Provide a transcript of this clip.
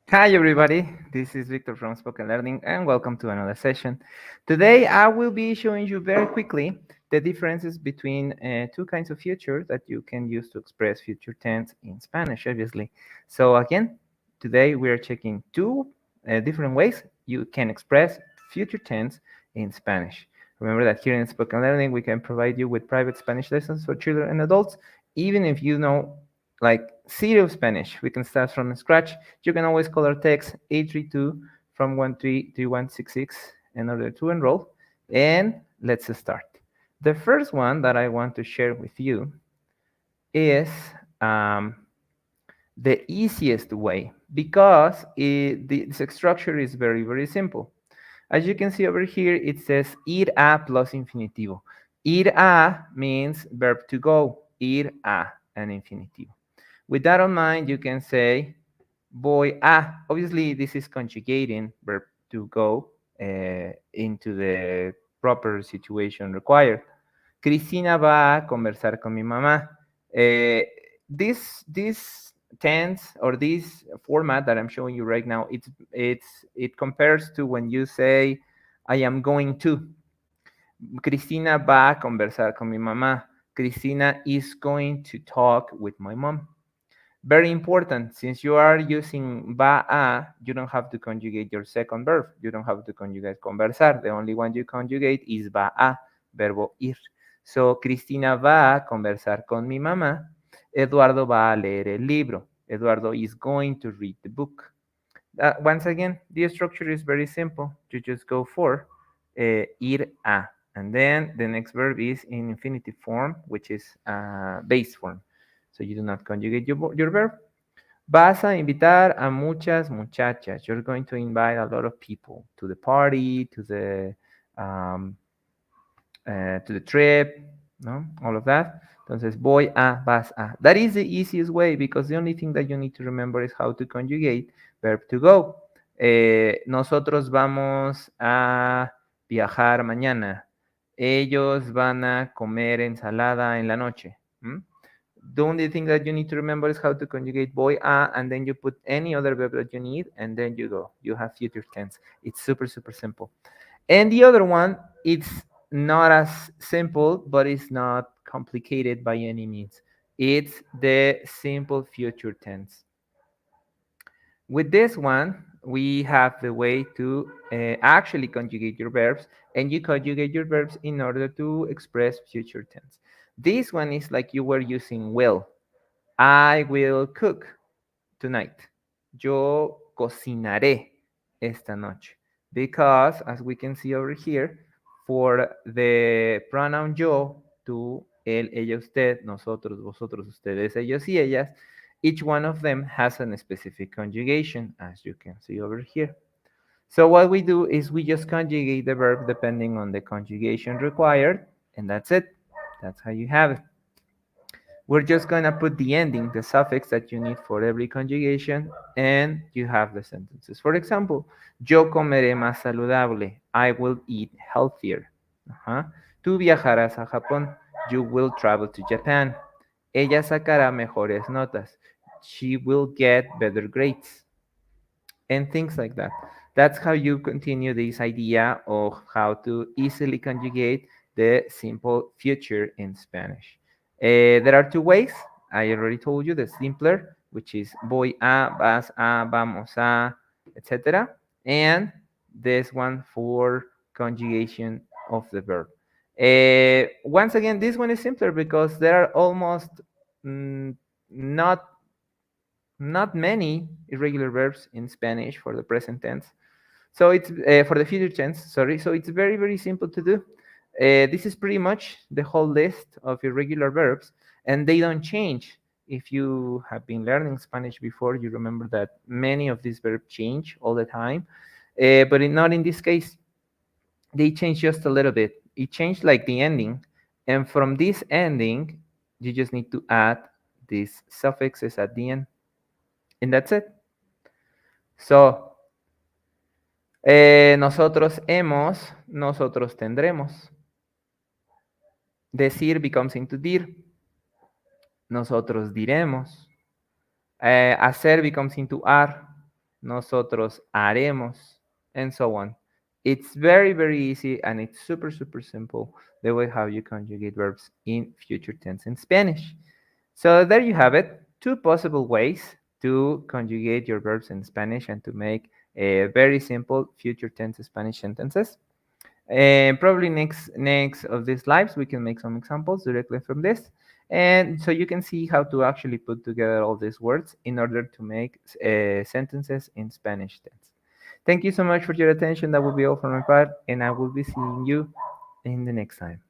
Hi, everybody. This is Victor from Spoken Learning, and welcome to another session. Today, I will be showing you very quickly the differences between two kinds of future that you can use to express future tense in Spanish, obviously. So, again, today we are checking two different ways you can express future tense in Spanish. Remember that here in Spoken Learning, we can provide you with private Spanish lessons for children and adults, even if you know like zero Spanish. We can start from scratch. You can always call our text 832 from 133166 in order to enroll. And let's start. The first one that I want to share with you is the easiest way because the structure is very, very simple. As you can see over here, it says ir a plus infinitivo. Ir a means verb to go. Ir a, an infinitivo. With that in mind, you can say voy a. Obviously, this is conjugating verb to go into the proper situation required. Cristina va a conversar con mi mamá. This tense or this format that I'm showing you right now, it compares to when you say I am going to. Cristina va a conversar con mi mamá. Cristina is going to talk with my mom. Very important, since you are using va a, you don't have to conjugate your second verb. You don't have to conjugate conversar. The only one you conjugate is va a, verbo ir. So, Cristina va a conversar con mi mamá. Eduardo va a leer el libro. Eduardo is going to read the book. Once again, the structure is very simple. You just go for ir a. And then the next verb is in infinitive form, which is base form. So you do not conjugate your verb. Vas a invitar a muchas muchachas. You're going to invite a lot of people to the party, to the trip, no? All of that. Entonces, voy a, vas a. That is the easiest way because the only thing that you need to remember is how to conjugate verb to go. Nosotros vamos a viajar mañana. Ellos van a comer ensalada en la noche. The only thing that you need to remember is how to conjugate voy a, and then you put any other verb that you need, and then you go. You have future tense. It's super, super simple. And the other one, it's not as simple, but it's not complicated by any means. It's the simple future tense. With this one, we have the way to actually conjugate your verbs, and you conjugate your verbs in order to express future tense. This one is like you were using will. I will cook tonight. Yo cocinaré esta noche. Because, as we can see over here, for the pronoun yo, tú, él, ella, usted, nosotros, vosotros, ustedes, ellos y ellas, each one of them has a specific conjugation, as you can see over here. So what we do is we just conjugate the verb depending on the conjugation required, and that's it. That's how you have it. We're just going to put the ending, the suffix that you need for every conjugation, and you have the sentences. For example, yo comeré más saludable. I will eat healthier. Tú viajarás a Japón. You will travel to Japan. Ella sacará mejores notas. She will get better grades. And things like that. That's how you continue this idea of how to easily conjugate the simple future in Spanish. There are two ways. I already told you the simpler, which is voy a, vas a, vamos a, etc. And this one for conjugation of the verb. Once again, this one is simpler because there are almost not many irregular verbs in Spanish for the present tense. So it's for the future tense, sorry. So it's very, very simple to do. This is pretty much the whole list of irregular verbs, and they don't change. If you have been learning Spanish before, you remember that many of these verbs change all the time, but not in this case. They change just a little bit. It changed like the ending, and from this ending, you just need to add these suffixes at the end. And that's it. So, nosotros hemos, nosotros tendremos. Decir becomes into dir. nosotros diremos. Hacer becomes into are, nosotros haremos, and so on. It's very, very easy and it's super, super simple the way how you conjugate verbs in future tense in Spanish. So there you have it, two possible ways to conjugate your verbs in Spanish and to make a very simple future tense Spanish sentences. And probably next of these lives, we can make some examples directly from this. And so you can see how to actually put together all these words in order to make sentences in Spanish tense. Thank you so much for your attention. That will be all from my part, and I will be seeing you in the next time.